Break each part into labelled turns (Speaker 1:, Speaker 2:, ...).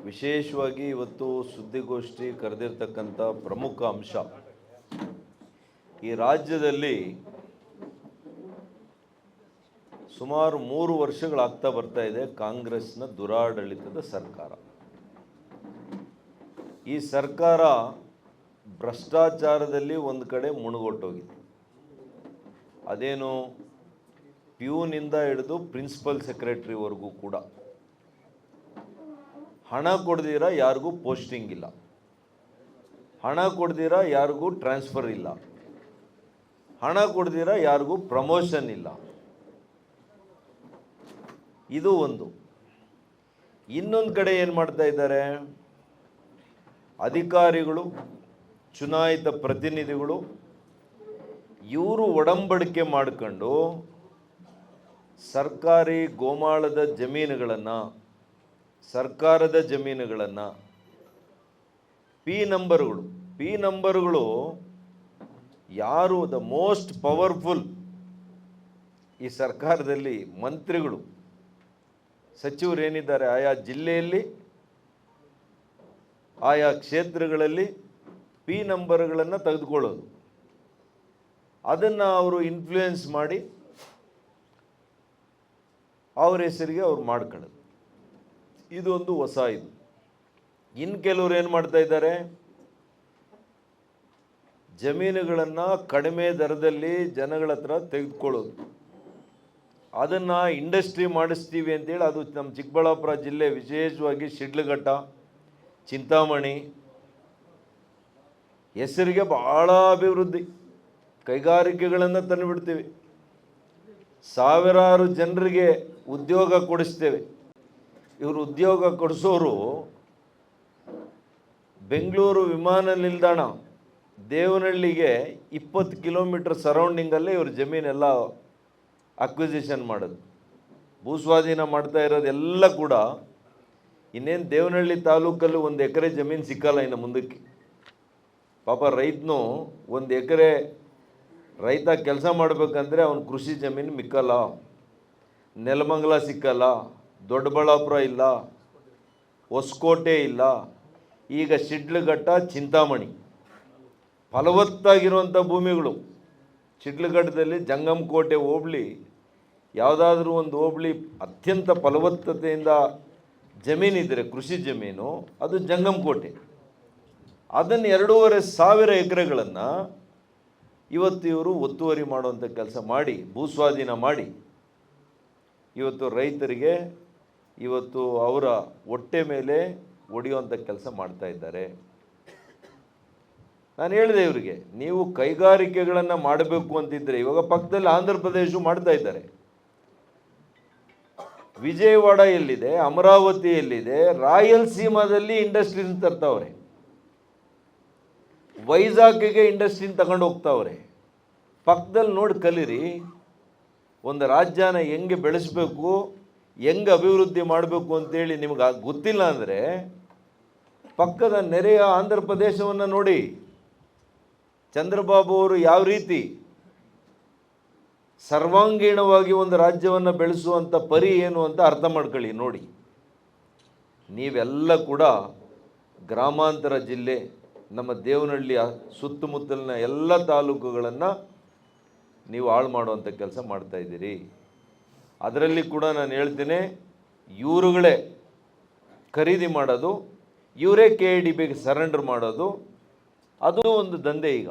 Speaker 1: ವಿಶೇಷವಾಗಿ ಇವತ್ತು ಸುದ್ದಿಗೋಷ್ಠಿ ಕರೆದಿರ್ತಕ್ಕಂಥ ಪ್ರಮುಖ ಅಂಶ, ಈ ರಾಜ್ಯದಲ್ಲಿ ಸುಮಾರು 3 ವರ್ಷಗಳಾಗ್ತಾ ಬರ್ತಾ ಇದೆ ಕಾಂಗ್ರೆಸ್ನ ದುರಾಡಳಿತದ ಸರ್ಕಾರ. ಈ ಸರ್ಕಾರ ಭ್ರಷ್ಟಾಚಾರದಲ್ಲಿ ಒಂದು ಕಡೆ ಮುಳುಗೊಟ್ಟೋಗಿದೆ. ಅದೇನು ಪ್ಯೂನಿಂದ ಹಿಡಿದು ಪ್ರಿನ್ಸಿಪಲ್ ಸೆಕ್ರೆಟರಿವರೆಗೂ ಕೂಡ ಹಣ ಕೊಡ್ದಿರ ಯಾರಿಗೂ ಪೋಸ್ಟಿಂಗ್ ಇಲ್ಲ, ಹಣ ಕೊಡ್ದಿರ ಯಾರಿಗೂ ಟ್ರಾನ್ಸ್ಫರ್ ಇಲ್ಲ, ಹಣ ಕೊಡ್ದಿರ ಯಾರಿಗೂ ಪ್ರಮೋಷನ್ ಇಲ್ಲ. ಇದು ಒಂದು. ಇನ್ನೊಂದು ಕಡೆ ಏನು ಮಾಡ್ತಾ ಇದ್ದಾರೆ, ಅಧಿಕಾರಿಗಳು, ಚುನಾಯಿತ ಪ್ರತಿನಿಧಿಗಳು ಇವರು ಒಡಂಬಡಿಕೆ ಮಾಡಿಕೊಂಡು ಸರ್ಕಾರಿ ಗೋಮಾಳದ ಜಮೀನುಗಳನ್ನು, ಸರ್ಕಾರದ ಜಮೀನುಗಳನ್ನು ಪಿ ನಂಬರ್ಗಳು ಯಾರು ದ ಮೋಸ್ಟ್ ಪವರ್ಫುಲ್ ಈ ಸರ್ಕಾರದಲ್ಲಿ ಮಂತ್ರಿಗಳು, ಸಚಿವರು ಏನಿದ್ದಾರೆ ಆಯಾ ಜಿಲ್ಲೆಯಲ್ಲಿ, ಆಯಾ ಕ್ಷೇತ್ರಗಳಲ್ಲಿ ಪಿ ನಂಬರ್ಗಳನ್ನು ತೆಗೆದುಕೊಳ್ಳೋದು, ಅದನ್ನು ಅವರು ಇನ್ಫ್ಲೂಯೆನ್ಸ್ ಮಾಡಿ ಅವ್ರ ಹೆಸರಿಗೆ ಅವ್ರು ಮಾಡ್ಕೊಳ್ಳೋದು. ಇದೊಂದು ಹೊಸ ಇದು. ಇನ್ನು ಕೆಲವರು ಏನು ಮಾಡ್ತಾ ಇದ್ದಾರೆ, ಜಮೀನುಗಳನ್ನು ಕಡಿಮೆ ದರದಲ್ಲಿ ಜನಗಳ ಹತ್ರ ತೆಗೆದುಕೊಳ್ಳೋದು, ಅದನ್ನು ಇಂಡಸ್ಟ್ರಿ ಮಾಡಿಸ್ತೀವಿ ಅಂತೇಳಿ, ಅದು ನಮ್ಮ ಚಿಕ್ಕಬಳ್ಳಾಪುರ ಜಿಲ್ಲೆ ವಿಶೇಷವಾಗಿ ಶಿಡ್ಲಘಟ್ಟ, ಚಿಂತಾಮಣಿ ಹೆಸರಿಗೆ ಭಾಳ ಅಭಿವೃದ್ಧಿ, ಕೈಗಾರಿಕೆಗಳನ್ನು ತಂದುಬಿಡ್ತೀವಿ, ಸಾವಿರಾರು ಜನರಿಗೆ ಉದ್ಯೋಗ ಕೊಡಿಸ್ತೇವೆ. ಇವರು ಉದ್ಯೋಗ ಕೊಡಿಸೋರು ಬೆಂಗಳೂರು ವಿಮಾನ ನಿಲ್ದಾಣ ದೇವನಹಳ್ಳಿಗೆ 20 ಕಿಲೋಮೀಟರ್ ಸರೌಂಡಿಂಗಲ್ಲೇ ಇವ್ರ ಜಮೀನೆಲ್ಲ ಅಕ್ವಿಸಿಷನ್ ಮಾಡೋದು, ಭೂಸ್ವಾಧೀನ ಮಾಡ್ತಾ ಇರೋದೆಲ್ಲ ಕೂಡ. ಇನ್ನೇನು ದೇವನಹಳ್ಳಿ ತಾಲೂಕಲ್ಲಿ 1 ಎಕರೆ ಜಮೀನು ಸಿಕ್ಕಲ್ಲ ಇನ್ನು ಮುಂದಕ್ಕೆ. ಪಾಪ ರೈತನು 1 ಎಕರೆ ರೈತ ಕೆಲಸ ಮಾಡಬೇಕಂದ್ರೆ ಅವನ ಕೃಷಿ ಜಮೀನು ಮಿಕ್ಕಲ್ಲ. ನೆಲಮಂಗಲ ಸಿಕ್ಕಲ್ಲ, ದೊಡ್ಡಬಳ್ಳಾಪುರ ಇಲ್ಲ, ಹೊಸಕೋಟೆ ಇಲ್ಲ, ಈಗ ಶಿಡ್ಲಘಟ್ಟ, ಚಿಂತಾಮಣಿ ಫಲವತ್ತಾಗಿರುವಂಥ ಭೂಮಿಗಳು. ಶಿಡ್ಲಘಟ್ಟದಲ್ಲಿ ಜಂಗಮಕೋಟೆ ಹೋಬಳಿ, ಯಾವುದಾದ್ರೂ ಒಂದು ಹೋಬಳಿ ಅತ್ಯಂತ ಫಲವತ್ತತೆಯಿಂದ ಜಮೀನಿದ್ದರೆ ಕೃಷಿ ಜಮೀನು, ಅದು ಜಂಗಮಕೋಟೆ. ಅದನ್ನು 2,500 ಎಕರೆಗಳನ್ನು ಇವತ್ತು ಇವರು ಒತ್ತುವರಿ ಮಾಡುವಂಥ ಕೆಲಸ ಮಾಡಿ, ಭೂಸ್ವಾಧೀನ ಮಾಡಿ, ಇವತ್ತು ರೈತರಿಗೆ ಇವತ್ತು ಅವರ ಹೊಟ್ಟೆ ಮೇಲೆ ಹೊಡೆಯುವಂಥ ಕೆಲಸ ಮಾಡ್ತಾ ಇದ್ದಾರೆ. ನಾನು ಹೇಳಿದೆ ಇವರಿಗೆ, ನೀವು ಕೈಗಾರಿಕೆಗಳನ್ನು ಮಾಡಬೇಕು ಅಂತಿದ್ದರೆ, ಇವಾಗ ಪಕ್ಕದಲ್ಲಿ ಆಂಧ್ರ ಪ್ರದೇಶ ಮಾಡ್ತಾ ಇದ್ದಾರೆ, ವಿಜಯವಾಡ ಎಲ್ಲಿದೆ, ಅಮರಾವತಿ ಎಲ್ಲಿದೆ, ರಾಯಲಸೀಮಾದಲ್ಲಿ ಇಂಡಸ್ಟ್ರೀಸ್ ತರ್ತಾವ್ರೆ, ವೈಜಾಗ್ಗೆ ಇಂಡಸ್ಟ್ರಿನ ತಗೊಂಡು ಹೋಗ್ತಾವ್ರೆ. ಪಕ್ಕದಲ್ಲಿ ನೋಡಿ ಕಲೀರಿ. ಒಂದು ರಾಜ್ಯನ ಹೆಂಗೆ ಬೆಳೆಸಬೇಕು, ಹೆಂಗೆ ಅಭಿವೃದ್ಧಿ ಮಾಡಬೇಕು ಅಂತೇಳಿ ನಿಮ್ಗೆ ಗೊತ್ತಿಲ್ಲ ಅಂದರೆ ಪಕ್ಕದ ನೆರೆಯ ಆಂಧ್ರ ಪ್ರದೇಶವನ್ನು ನೋಡಿ. ಚಂದ್ರಬಾಬು ಅವರು ಯಾವ ರೀತಿ ಸರ್ವಾಂಗೀಣವಾಗಿ ಒಂದು ರಾಜ್ಯವನ್ನು ಬೆಳೆಸುವಂಥ ಪರಿ ಏನು ಅಂತ ಅರ್ಥ ಮಾಡ್ಕೊಳ್ಳಿ ನೋಡಿ. ನೀವೆಲ್ಲ ಕೂಡ ಗ್ರಾಮಾಂತರ ಜಿಲ್ಲೆ, ನಮ್ಮ ದೇವನಹಳ್ಳಿಯ ಸುತ್ತಮುತ್ತಲಿನ ಎಲ್ಲ ತಾಲೂಕುಗಳನ್ನು ನೀವು ಹಾಳು ಮಾಡುವಂಥ ಕೆಲಸ ಮಾಡ್ತಾಯಿದ್ದೀರಿ. ಅದರಲ್ಲಿ ಕೂಡ ನಾನು ಹೇಳ್ತೇನೆ, ಇವರುಗಳೇ ಖರೀದಿ ಮಾಡೋದು, ಇವರೇ KIDBಗೆ ಸರೆಂಡರ್ ಮಾಡೋದು, ಅದು ಒಂದು ದಂಧೆ. ಈಗ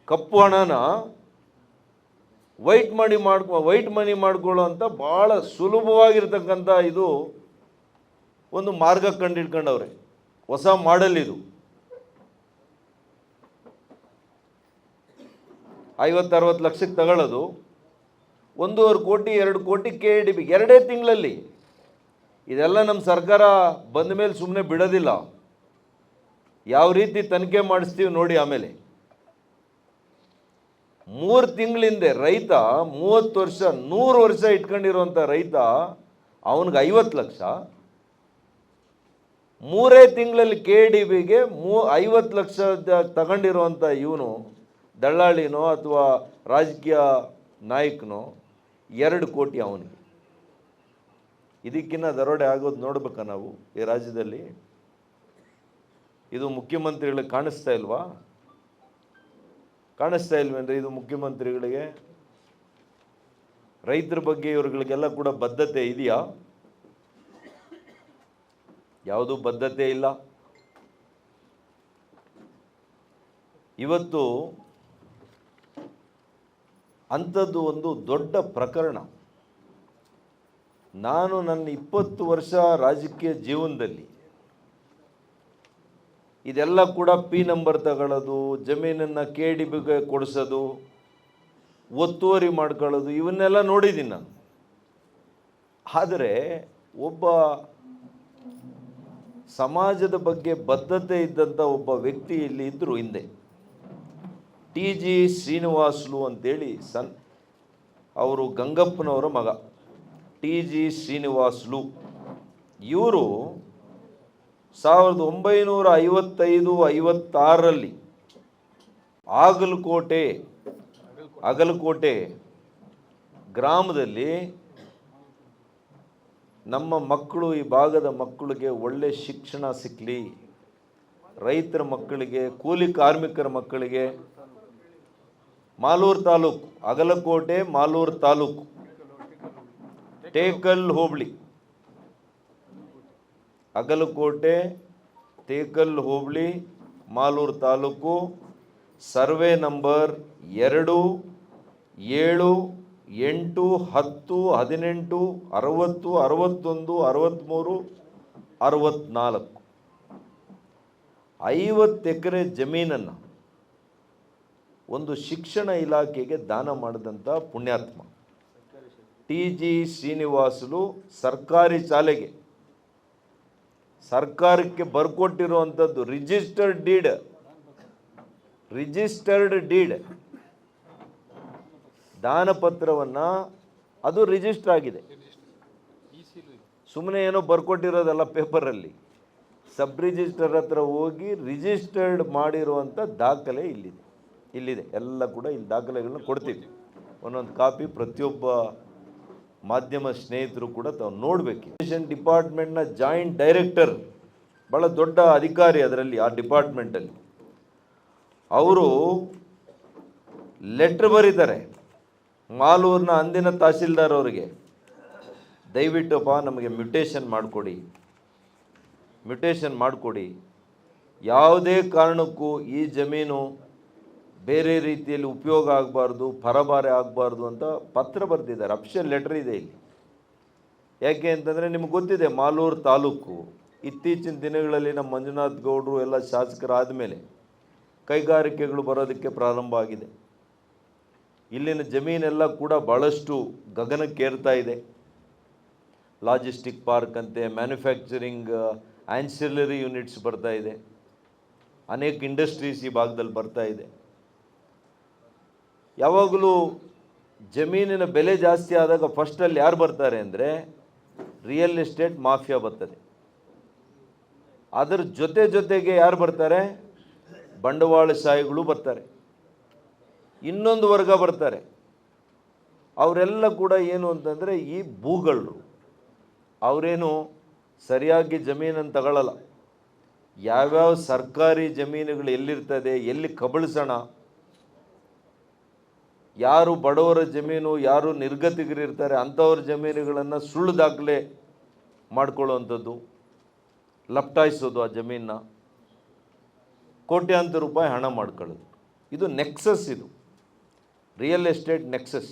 Speaker 1: ಕಪ್ಪು ಹಣನ ವೈಟ್ ಮನಿ ಮಾಡ್ಕೊಳ್ಳೋ ಅಂತ ಭಾಳ ಸುಲಭವಾಗಿರ್ತಕ್ಕಂಥ ಇದು ಒಂದು ಮಾರ್ಗ ಕಂಡಿಡ್ಕೊಂಡವ್ರೆ. ಹೊಸ ಮಾಡೆಲ್ ಇದು. 50-60 ಲಕ್ಷಕ್ಕೆ ತಗೊಳ್ಳೋದು, 1.5 ಕೋಟಿ 2 ಕೋಟಿ KIDB 2 ತಿಂಗಳಲ್ಲಿ. ಇದೆಲ್ಲ ನಮ್ಮ ಸರ್ಕಾರ ಬಂದ ಮೇಲೆ ಸುಮ್ಮನೆ ಬಿಡೋದಿಲ್ಲ. ಯಾವ ರೀತಿ ತನಿಖೆ ಮಾಡಿಸ್ತೀವಿ ನೋಡಿ. ಆಮೇಲೆ 3 ತಿಂಗಳಿಂದ ರೈತ 30 ವರ್ಷ 100 ವರ್ಷ ಇಟ್ಕೊಂಡಿರುವಂಥ ರೈತ, ಅವನಿಗೆ 50 ಲಕ್ಷ, 3 ತಿಂಗಳಲ್ಲಿ KIDBಗೆ 50 ಲಕ್ಷ ತಗೊಂಡಿರುವಂಥ ಇವನು ದಳ್ಳಾಳಿನೋ ಅಥವಾ ರಾಜಕೀಯ ನಾಯಕನೋ 2 ಕೋಟಿ ಅವನಿಗೆ. ಇದಕ್ಕಿನ್ನ ದರೋಡೆ ಆಗೋದು ನೋಡ್ಬೇಕಾ ನಾವು ಈ ರಾಜ್ಯದಲ್ಲಿ? ಇದು ಮುಖ್ಯಮಂತ್ರಿಗಳಿಗೆ ಕಾಣಿಸ್ತಾ ಇಲ್ವಾ? ಕಾಣಿಸ್ತಾ ಇಲ್ವೇನ್ರಿ ಇದು ಮುಖ್ಯಮಂತ್ರಿಗಳಿಗೆ? ರೈತರ ಬಗ್ಗೆ ಇವ್ರುಗಳಿಗೆಲ್ಲ ಕೂಡ ಬದ್ಧತೆ ಇದೆಯಾ? ಯಾವುದೂ ಬದ್ಧತೆ ಇಲ್ಲ. ಇವತ್ತು ಅಂಥದ್ದು ಒಂದು ದೊಡ್ಡ ಪ್ರಕರಣ. ನಾನು ನನ್ನ 20 ವರ್ಷ ರಾಜಕೀಯ ಜೀವನದಲ್ಲಿ ಇದೆಲ್ಲ ಕೂಡ ಪಿ ನಂಬರ್ ತಗೊಳ್ಳೋದು, ಜಮೀನನ್ನು KDBಗೆ ಕೊಡಿಸೋದು, ಒತ್ತುವರಿ ಮಾಡ್ಕೊಳ್ಳೋದು, ಇವನ್ನೆಲ್ಲ ನೋಡಿದ್ದೀನಿ ನಾನು. ಆದರೆ ಒಬ್ಬ ಸಮಾಜದ ಬಗ್ಗೆ ಬದ್ಧತೆ ಇದ್ದಂಥ ಒಬ್ಬ ವ್ಯಕ್ತಿ ಇಲ್ಲಿ ಇದ್ದರು ಹಿಂದೆ, TG ಶ್ರೀನಿವಾಸುಲು ಅಂತೇಳಿ. ಅವರು ಗಂಗಪ್ಪನವರ ಮಗ TG ಶ್ರೀನಿವಾಸುಲು. ಇವರು 1955-56ರಲ್ಲಿ ಅಗಲಕೋಟೆ ಗ್ರಾಮದಲ್ಲಿ ನಮ್ಮ ಮಕ್ಕಳು, ಈ ಭಾಗದ ಮಕ್ಕಳಿಗೆ ಒಳ್ಳೆ ಶಿಕ್ಷಣ ಸಿಕ್ಕಲಿ, ರೈತರ ಮಕ್ಕಳಿಗೆ, ಕೂಲಿ ಕಾರ್ಮಿಕರ ಮಕ್ಕಳಿಗೆ, ಮಾಲೂರು ತಾಲೂಕು, ಅಗಲಕೋಟೆ ಮಾಲೂರು ತಾಲೂಕು, ಟೇಕಲ್ ಹೋಬಳಿ, ಅಗಲಕೋಟೆ ಟೇಕಲ್ ಹೋಬಳಿ ಮಾಲೂರು ತಾಲೂಕು, ಸರ್ವೆ ನಂಬರ್ 2, 7, 8, 10, 18, 60, 61, 63, 64 50 ಎಕರೆ ಜಮೀನನ್ನು ಒಂದು ಶಿಕ್ಷಣ ಇಲಾಖೆಗೆ ದಾನ ಮಾಡಿದಂಥ ಪುಣ್ಯಾತ್ಮ TG ಶ್ರೀನಿವಾಸುಲು. ಸರ್ಕಾರಿ ಶಾಲೆಗೆ ಸರ್ಕಾರಕ್ಕೆ ಬರ್ಕೊಟ್ಟಿರುವಂಥದ್ದು ರಿಜಿಸ್ಟರ್ಡ್ ಡೀಡ್ ದಾನ ಪತ್ರವನ್ನು, ಅದು ರಿಜಿಸ್ಟರ್ ಆಗಿದೆ. ಸುಮ್ಮನೆ ಏನೋ ಬರ್ಕೊಟ್ಟಿರೋದಲ್ಲ ಪೇಪರಲ್ಲಿ, ಸಬ್ ರಿಜಿಸ್ಟರ್ ಹತ್ರ ಹೋಗಿ ರಿಜಿಸ್ಟರ್ಡ್ ಮಾಡಿರುವಂಥ ದಾಖಲೆ ಇಲ್ಲಿದೆ. ಎಲ್ಲ ಕೂಡ ಇಲ್ಲಿ ದಾಖಲೆಗಳನ್ನ ಕೊಡ್ತೀವಿ. ಒಂದೊಂದು ಕಾಪಿ ಪ್ರತಿಯೊಬ್ಬ ಮಾಧ್ಯಮ ಸ್ನೇಹಿತರು ಕೂಡ ತಾವು ನೋಡಬೇಕು. ಎಜುಕೇಷನ್ ಡಿಪಾರ್ಟ್ಮೆಂಟ್ನ ಜಾಯಿಂಟ್ ಡೈರೆಕ್ಟರ್, ಭಾಳ ದೊಡ್ಡ ಅಧಿಕಾರಿ ಅದರಲ್ಲಿ, ಆ ಡಿಪಾರ್ಟ್ಮೆಂಟಲ್ಲಿ. ಅವರು ಲೆಟ್ರ್ ಬರೀತಾರೆ ಮಾಲೂರಿನ ಅಂದಿನ ತಹಸೀಲ್ದಾರ್ ಅವರಿಗೆ, ದಯವಿಟ್ಟಪ್ಪ ನಮಗೆ ಮ್ಯೂಟೇಷನ್ ಮಾಡಿಕೊಡಿ, ಯಾವುದೇ ಕಾರಣಕ್ಕೂ ಈ ಜಮೀನು ಬೇರೆ ರೀತಿಯಲ್ಲಿ ಉಪಯೋಗ ಆಗಬಾರ್ದು, ಪರಭಾರೆ ಆಗಬಾರ್ದು ಅಂತ ಪತ್ರ ಬರೆದಿದ್ದಾರೆ. ಅಫಿಷಿಯಲ್ ಲೆಟರ್ ಇದೆ ಇಲ್ಲಿ. ಯಾಕೆ ಅಂತಂದರೆ ನಿಮ್ಗೆ ಗೊತ್ತಿದೆ, ಮಾಲೂರು ತಾಲೂಕು ಇತ್ತೀಚಿನ ದಿನಗಳಲ್ಲಿ ನಮ್ಮ ಮಂಜುನಾಥ್ ಗೌಡರು ಎಲ್ಲ ಶಾಸಕರಾದ ಮೇಲೆ ಕೈಗಾರಿಕೆಗಳು ಬರೋದಕ್ಕೆ ಪ್ರಾರಂಭ ಆಗಿದೆ. ಇಲ್ಲಿನ ಜಮೀನೆಲ್ಲ ಕೂಡ ಭಾಳಷ್ಟು ಗಗನಕ್ಕೇರ್ತಾ ಇದೆ. ಲಾಜಿಸ್ಟಿಕ್ ಪಾರ್ಕ್ ಅಂತೆ, ಮ್ಯಾನುಫ್ಯಾಕ್ಚರಿಂಗ್ ಆನ್ಸಿಲರಿ ಯೂನಿಟ್ಸ್ ಬರ್ತಾ ಇದೆ, ಅನೇಕ ಇಂಡಸ್ಟ್ರೀಸ್ ಈ ಭಾಗದಲ್ಲಿ ಬರ್ತಾ ಇದೆ. ಯಾವಾಗಲೂ ಜಮೀನಿನ ಬೆಲೆ ಜಾಸ್ತಿ ಆದಾಗ ಫಸ್ಟಲ್ಲಿ ಯಾರು ಬರ್ತಾರೆ ಅಂದರೆ ರಿಯಲ್ ಎಸ್ಟೇಟ್ ಮಾಫಿಯಾ ಬರ್ತದೆ. ಅದರ ಜೊತೆಗೆ ಯಾರು ಬರ್ತಾರೆ? ಬಂಡವಾಳಶಾಹಿಗಳು ಬರ್ತಾರೆ. ಇನ್ನೊಂದು ವರ್ಗ ಬರ್ತಾರೆ, ಅವರೆಲ್ಲ ಕೂಡ ಏನು ಅಂತಂದರೆ ಈ ಭೂಗಳರು. ಅವರೇನು ಸರಿಯಾಗಿ ಜಮೀನನ್ನು ತಗೊಳ್ಳಲ್ಲ. ಯಾವ್ಯಾವ ಸರ್ಕಾರಿ ಜಮೀನುಗಳು ಎಲ್ಲಿರ್ತದೆ, ಎಲ್ಲಿ ಕಬಳಿಸೋಣ, ಯಾರು ಬಡವರ ಜಮೀನು, ಯಾರು ನಿರ್ಗತಿಗರಿರ್ತಾರೆ ಅಂಥವ್ರ ಜಮೀನುಗಳನ್ನು ಸುಳ್ಳು ದಾಖಲೆ ಮಾಡ್ಕೊಳ್ಳುವಂಥದ್ದು, ಲಪ್ಟಾಯಿಸೋದು, ಆ ಜಮೀನನ್ನ ಕೋಟ್ಯಾಂತರ ರೂಪಾಯಿ ಹಣ ಮಾಡ್ಕೊಳ್ಳೋದು. ಇದು ನೆಕ್ಸಸ್, ಇದು real estate nexus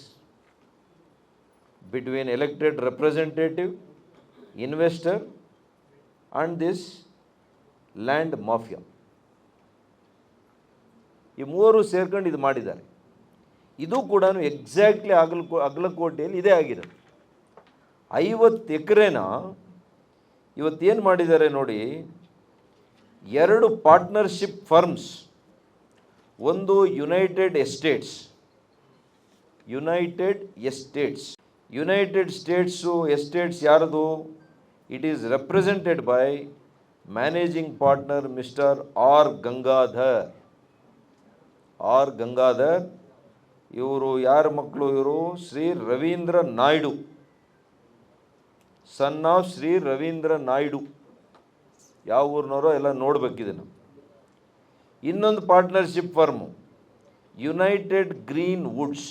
Speaker 1: between elected representative, investor and this land mafia. ಈ ಮೂವರು ಸೇರ್ಕೊಂಡು ಇದು ಮಾಡಿದ್ದಾರೆ. ಇದು ಕೂಡ ಎಕ್ಸಾಕ್ಟ್ಲಿ ಅಗಲಕೋಟೆಯಲ್ಲಿ ಇದೇ ಆಗಿರೋದು. 50 ಎಕರೆನ ಇವತ್ತೇನು ಮಾಡಿದ್ದಾರೆ ನೋಡಿ, 2 ಪಾರ್ಟ್ನರ್ಶಿಪ್ ಫರ್ಮ್ಸ್, ಒಂದು ಯುನೈಟೆಡ್ ಎಸ್ಟೇಟ್ಸ್ ಯಾರದು? It is represented by managing partner mister R Gangadhar. ಇವರು ಯಾರ ಮಕ್ಕಳು? ಇವರು ಶ್ರೀ ರವೀಂದ್ರ ನಾಯ್ಡು. Son of Shri Ravindra Naidu. ಯಾವ ಊರಿನವರೋ ಎಲ್ಲ ನೋಡಬೇಕಿದೆ ನಾವು. ಇನ್ನೊಂದು partnership firm united green woods.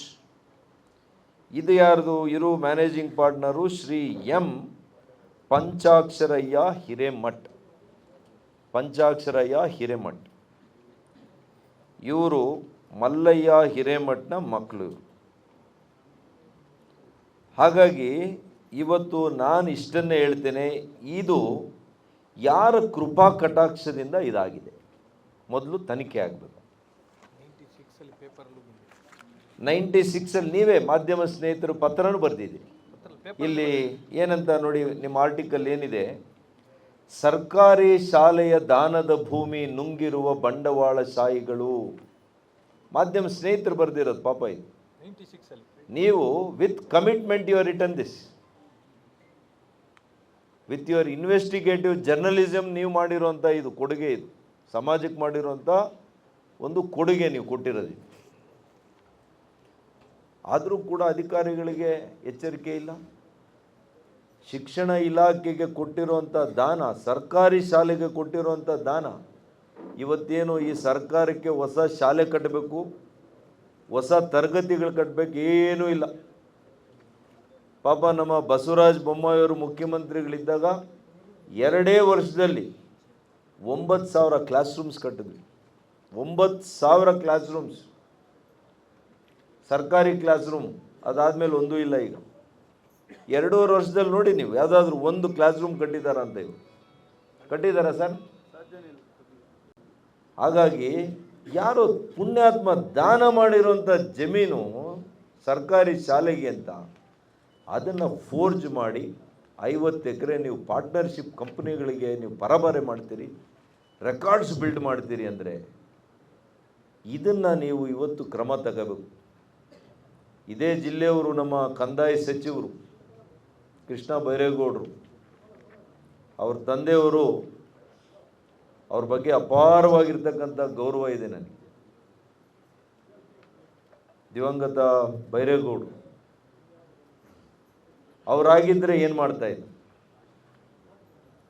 Speaker 1: ಇದು ಯಾರ್ದು? ಇರು managing partner Shri M Panchaksharayya Hiremath. Panchaksharayya Hiremath ಇವರು ಮಲ್ಲಯ್ಯ ಹಿರೇಮಠ್ನ ಮಕ್ಕಳು. ಹಾಗಾಗಿ ಇವತ್ತು ನಾನು ಇಷ್ಟನ್ನೇ ಹೇಳ್ತೇನೆ, ಇದು ಯಾರ ಕೃಪಾ ಕಟಾಕ್ಷದಿಂದ ಇದಾಗಿದೆ ಮೊದಲು ತನಿಖೆ ಆಗಬೇಕು. 96 ನೀವೇ ಮಾಧ್ಯಮ ಸ್ನೇಹಿತರು ಪತ್ರನೂ ಬರೆದಿದ್ದೀರಿ. ಇಲ್ಲಿ ಏನಂತ ನೋಡಿ, ನಿಮ್ಮ ಆರ್ಟಿಕಲ್ ಏನಿದೆ, ಸರ್ಕಾರಿ ಶಾಲೆಯ ದಾನದ ಭೂಮಿ ನುಂಗಿರುವ ಬಂಡವಾಳಶಾಹಿಗಳು. ಮಾಧ್ಯಮ ಸ್ನೇಹಿತರು ಬರೆದಿರೋದು ಪಾಪ ಇದು. ನೀವು with commitment you are return this, with your investigative journalism ನೀವು ಮಾಡಿರುವಂಥ ಇದು ಕೊಡುಗೆ, ಇದು ಸಮಾಜಕ್ಕೆ ಮಾಡಿರುವಂಥ ಒಂದು ಕೊಡುಗೆ ನೀವು ಕೊಟ್ಟಿರೋದು. ಆದರೂ ಕೂಡ ಅಧಿಕಾರಿಗಳಿಗೆ ಎಚ್ಚರಿಕೆ ಇಲ್ಲ. ಶಿಕ್ಷಣ ಇಲಾಖೆಗೆ ಕೊಟ್ಟಿರುವಂಥ ದಾನ, ಸರ್ಕಾರಿ ಶಾಲೆಗೆ ಕೊಟ್ಟಿರುವಂಥ ದಾನ, ಇವತ್ತೇನು ಈ ಸರ್ಕಾರಕ್ಕೆ ಹೊಸ ಶಾಲೆ ಕಟ್ಟಬೇಕು, ಹೊಸ ತರಗತಿಗಳು ಕಟ್ಟಬೇಕು, ಏನೂ ಇಲ್ಲ. ಪಾಪ ನಮ್ಮ ಬಸವರಾಜ ಬೊಮ್ಮಾಯಿಯವರು ಮುಖ್ಯಮಂತ್ರಿಗಳಿದ್ದಾಗ 2 ವರ್ಷದಲ್ಲಿ 9,000 ಕ್ಲಾಸ್ ರೂಮ್ಸ್ ಕಟ್ಟಿದ್ವಿ. 9,000 ಕ್ಲಾಸ್ ರೂಮ್ಸ್, ಸರ್ಕಾರಿ ಕ್ಲಾಸ್ ರೂಮ್. ಅದಾದಮೇಲೆ ಒಂದೂ ಇಲ್ಲ. ಈಗ 2.5 ವರ್ಷದಲ್ಲಿ ನೋಡಿ ನೀವು ಯಾವುದಾದ್ರೂ ಒಂದು ಕ್ಲಾಸ್ ರೂಮ್ ಕಟ್ಟಿದ್ದಾರಾ ಅಂತ? ಇವು ಕಟ್ಟಿದ್ದಾರಾ ಸರ್? ಹಾಗಾಗಿ ಯಾರೋ ಪುಣ್ಯಾತ್ಮ ದಾನ ಮಾಡಿರೋಂಥ ಜಮೀನು ಸರ್ಕಾರಿ ಶಾಲೆಗೆ ಅಂತ ಅದನ್ನು ಫೋರ್ಜ್ ಮಾಡಿ 50 ಎಕರೆ ನೀವು ಪಾರ್ಟ್ನರ್ಶಿಪ್ ಕಂಪ್ನಿಗಳಿಗೆ ನೀವು ಪರಬಾರೆ ಮಾಡ್ತೀರಿ, ರೆಕಾರ್ಡ್ಸ್ ಬಿಲ್ಡ್ ಮಾಡ್ತೀರಿ ಅಂದರೆ ಇದನ್ನು ನೀವು ಇವತ್ತು ಕ್ರಮ ತಗೋಬೇಕು. ಇದೇ ಜಿಲ್ಲೆಯವರು, ನಮ್ಮ ಕಂದಾಯ ಸಚಿವರು ಕೃಷ್ಣ ಬೈರೇಗೌಡರು, ಅವ್ರ ತಂದೆಯವರು, ಅವ್ರ ಬಗ್ಗೆ ಅಪಾರವಾಗಿರ್ತಕ್ಕಂಥ ಗೌರವ ಇದೆ ನನಗೆ. ದಿವಂಗತ ಬೈರೇಗೌಡರು ಅವರಾಗಿದ್ದರೆ ಏನು ಮಾಡ್ತಾಯಿದ್ರು?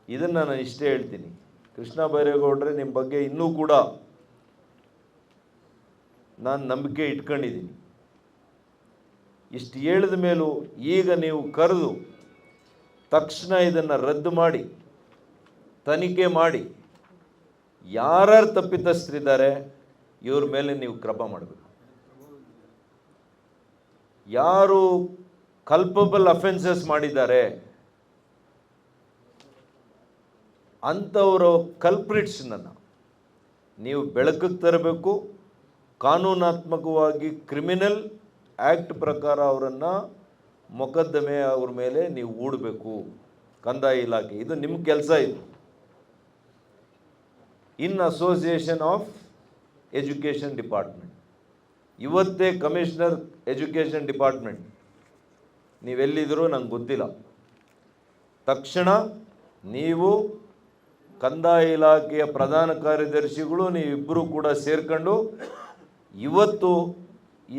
Speaker 1: ಇದನ್ನು ನಾನು ಇಷ್ಟೇ ಹೇಳ್ತೀನಿ, ಕೃಷ್ಣ ಬೈರೇಗೌಡರೆ ನಿಮ್ಮ ಬಗ್ಗೆ ಇನ್ನೂ ಕೂಡ ನಾನು ನಂಬಿಕೆ ಇಟ್ಕೊಂಡಿದ್ದೀನಿ. ಇಷ್ಟು ಹೇಳಿದ ಮೇಲೂ ಈಗ ನೀವು ಕರೆದು ತಕ್ಷಣ ಇದನ್ನು ರದ್ದು ಮಾಡಿ ತನಿಖೆ ಮಾಡಿ ಯಾರ್ಯಾರು ತಪ್ಪಿತಸ್ಥರಿದ್ದಾರೆ ಇವ್ರ ಮೇಲೆ ನೀವು ಕ್ರಮ ಮಾಡಬೇಕು. ಯಾರು ಕಲ್ಪಬಲ್ ಅಫೆನ್ಸಸ್ ಮಾಡಿದ್ದಾರೆ ಅಂಥವರು ಕಲ್ಪ್ರಿಟ್ಸ್ನನ್ನು ನೀವು ಬೆಳಕಿಗೆ ತರಬೇಕು. ಕಾನೂನಾತ್ಮಕವಾಗಿ ಕ್ರಿಮಿನಲ್ ಆ್ಯಕ್ಟ್ ಪ್ರಕಾರ ಅವರನ್ನು ಮೊಕದ್ದಮೆ ಅವ್ರ ಮೇಲೆ ನೀವು ಹೂಡಬೇಕು. ಕಂದಾಯ ಇಲಾಖೆ ಇದು ನಿಮ್ಮ ಕೆಲಸ. ಇದು ಇನ್ ಅಸೋಸಿಯೇಷನ್ ಆಫ್ ಎಜುಕೇಷನ್ ಡಿಪಾರ್ಟ್ಮೆಂಟ್, ಇವತ್ತೇ ಕಮಿಷನರ್ ಎಜುಕೇಷನ್ ಡಿಪಾರ್ಟ್ಮೆಂಟ್ ನೀವೆಲ್ಲಿದ್ದರೂ ನಂಗೆ ಗೊತ್ತಿಲ್ಲ, ತಕ್ಷಣ ನೀವು ಕಂದಾಯ ಇಲಾಖೆಯ ಪ್ರಧಾನ ಕಾರ್ಯದರ್ಶಿಗಳು ನೀವಿಬ್ಬರೂ ಕೂಡ ಸೇರ್ಕೊಂಡು ಇವತ್ತು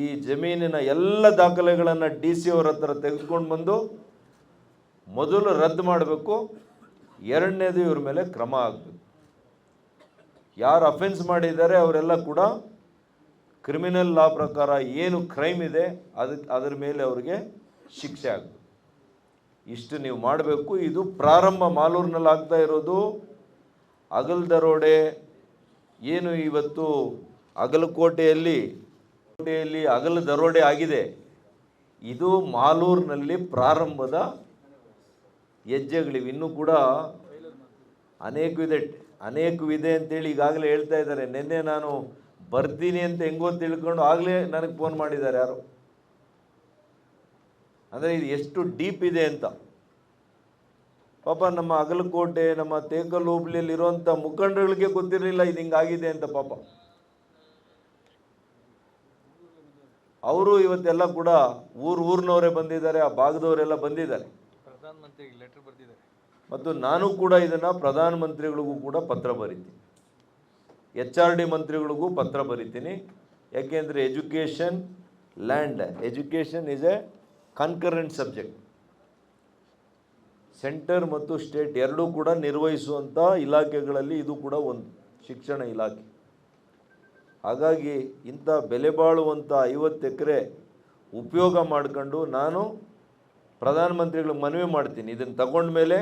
Speaker 1: ಈ ಜಮೀನಿನ ಎಲ್ಲ ದಾಖಲೆಗಳನ್ನು DC ಅವರ ಹತ್ರ ತೆಗೆದುಕೊಂಡು ಬಂದು ಮೊದಲು ರದ್ದು ಮಾಡಬೇಕು, ಎರಡನೇದು ಇವ್ರ ಮೇಲೆ ಕ್ರಮ ಆಗಬೇಕು. ಯಾರು ಅಫೆನ್ಸ್ ಮಾಡಿದ್ದಾರೆ ಅವರೆಲ್ಲ ಕೂಡ ಕ್ರಿಮಿನಲ್ ಲಾ ಪ್ರಕಾರ ಏನು ಕ್ರೈಮ್ ಇದೆ ಅದರ ಮೇಲೆ ಅವರಿಗೆ ಶಿಕ್ಷೆ ಆಗಬೇಕು. ಇಷ್ಟು ನೀವು ಮಾಡಬೇಕು. ಇದು ಪ್ರಾರಂಭ ಮಾಲೂರಿನಲ್ಲಿ ಆಗ್ತಾ ಇರೋದು ಹಗಲು ದರೋಡೆ. ಏನು ಇವತ್ತು ಅಗಲಕೋಟೆಯಲ್ಲಿ ಹಗಲು ದರೋಡೆ ಆಗಿದೆ, ಇದು ಮಾಲೂರಿನಲ್ಲಿ ಪ್ರಾರಂಭದ ಹೆಜ್ಜೆಗಳಿವೆ. ಇನ್ನೂ ಕೂಡ ಅನೇಕವಿದೆ ಅಂತೇಳಿ ಈಗಾಗಲೇ ಹೇಳ್ತಾ ಇದ್ದಾರೆ. ನಿನ್ನೆ ನಾನು ಬರ್ತೀನಿ ಅಂತ ಹೆಂಗೋ ತಿಳ್ಕೊಂಡು ಆಗಲೇ ನನಗೆ ಫೋನ್ ಮಾಡಿದ್ದಾರೆ ಯಾರು. ಅಂದರೆ ಇದು ಎಷ್ಟು ಡೀಪ್ ಇದೆ ಅಂತ. ಪಾಪ ನಮ್ಮ ಅಗಲಕೋಟೆ, ನಮ್ಮ ತೇಕಲ್ ಹೋಬಳಿಯಲ್ಲಿ ಇರುವಂಥ ಮುಖಂಡರುಗಳಿಗೆ ಗೊತ್ತಿರಲಿಲ್ಲ ಇದು ಹಿಂಗಾಗಿದೆ ಅಂತ. ಪಾಪ ಅವರು ಇವತ್ತೆಲ್ಲ ಕೂಡ ಊರಿನವರೇ ಬಂದಿದ್ದಾರೆ, ಆ ಭಾಗದವರೆಲ್ಲ ಬಂದಿದ್ದಾರೆ.
Speaker 2: ಪ್ರಧಾನಮಂತ್ರಿಗೆ ಲೆಟರ್ ಬರೆದಿದ್ದಾರೆ.
Speaker 1: ಮತ್ತು ನಾನು ಕೂಡ ಇದನ್ನು ಪ್ರಧಾನಮಂತ್ರಿಗಳಿಗೂ ಕೂಡ ಪತ್ರ ಬರೀತೀನಿ, HRD ಮಂತ್ರಿಗಳಿಗೂ ಪತ್ರ ಬರೀತೀನಿ. ಯಾಕೆಂದರೆ education, land, education is A concurrent subject. Centre ಮತ್ತು ಸ್ಟೇಟ್ ಎರಡೂ ಕೂಡ ನಿರ್ವಹಿಸುವಂಥ ಇಲಾಖೆಗಳಲ್ಲಿ ಇದು ಕೂಡ ಒಂದು ಶಿಕ್ಷಣ ಇಲಾಖೆ. ಹಾಗಾಗಿ ಇಂಥ ಬೆಲೆ ಬಾಳುವಂಥ 50 ಎಕರೆ ಉಪಯೋಗ ಮಾಡ್ಕೊಂಡು ನಾನು ಪ್ರಧಾನಮಂತ್ರಿಗಳಿಗೆ ಮನವಿ ಮಾಡ್ತೀನಿ, ಇದನ್ನು ತಗೊಂಡ ಮೇಲೆ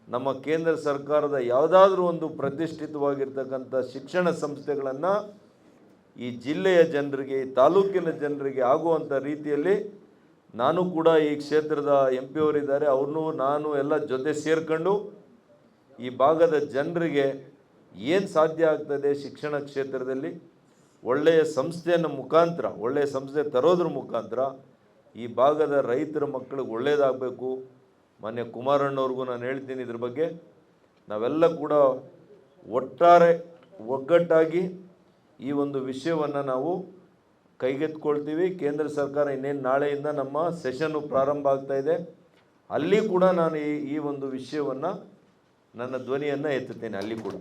Speaker 1: ನಮ್ಮ ಕೇಂದ್ರ ಸರ್ಕಾರದ ಯಾವುದಾದ್ರೂ ಒಂದು ಪ್ರತಿಷ್ಠಿತವಾಗಿರ್ತಕ್ಕಂಥ ಶಿಕ್ಷಣ ಸಂಸ್ಥೆಗಳನ್ನು ಈ ಜಿಲ್ಲೆಯ ಜನರಿಗೆ, ಈ ತಾಲೂಕಿನ ಜನರಿಗೆ ಆಗುವಂಥ ರೀತಿಯಲ್ಲಿ ನಾನು ಕೂಡ ಈ ಕ್ಷೇತ್ರದ MP ಅವರಿದ್ದಾರೆ, ಅವ್ರನ್ನೂ ನಾನು ಎಲ್ಲ ಜೊತೆ ಸೇರ್ಕೊಂಡು ಈ ಭಾಗದ ಜನರಿಗೆ ಏನು ಸಾಧ್ಯ ಆಗ್ತದೆ ಶಿಕ್ಷಣ ಕ್ಷೇತ್ರದಲ್ಲಿ ಒಳ್ಳೆಯ ಸಂಸ್ಥೆಯನ್ನು ಮುಖಾಂತರ, ಒಳ್ಳೆಯ ಸಂಸ್ಥೆ ತರೋದ್ರ ಮುಖಾಂತರ ಈ ಭಾಗದ ರೈತರ ಮಕ್ಕಳಿಗೆ ಒಳ್ಳೆಯದಾಗಬೇಕು. ಮಾನ್ಯ ಕುಮಾರಣ್ಣವ್ರಿಗೂ ನಾನು ಹೇಳ್ತೀನಿ, ಇದ್ರ ಬಗ್ಗೆ ನಾವೆಲ್ಲ ಕೂಡ ಒಟ್ಟಾರೆ ಒಗ್ಗಟ್ಟಾಗಿ ಈ ಒಂದು ವಿಷಯವನ್ನು ನಾವು ಕೈಗೆತ್ಕೊಳ್ತೀವಿ. ಕೇಂದ್ರ ಸರ್ಕಾರ ಇನ್ನೇನು ನಾಳೆಯಿಂದ ನಮ್ಮ ಸೆಷನ್ನು ಪ್ರಾರಂಭ ಆಗ್ತಾಯಿದೆ, ಅಲ್ಲಿ ಕೂಡ ನಾನು ಈ ಒಂದು ವಿಷಯವನ್ನು ನನ್ನ ಧ್ವನಿಯನ್ನು ಎತ್ತುತ್ತೇನೆ ಅಲ್ಲಿ ಕೂಡ.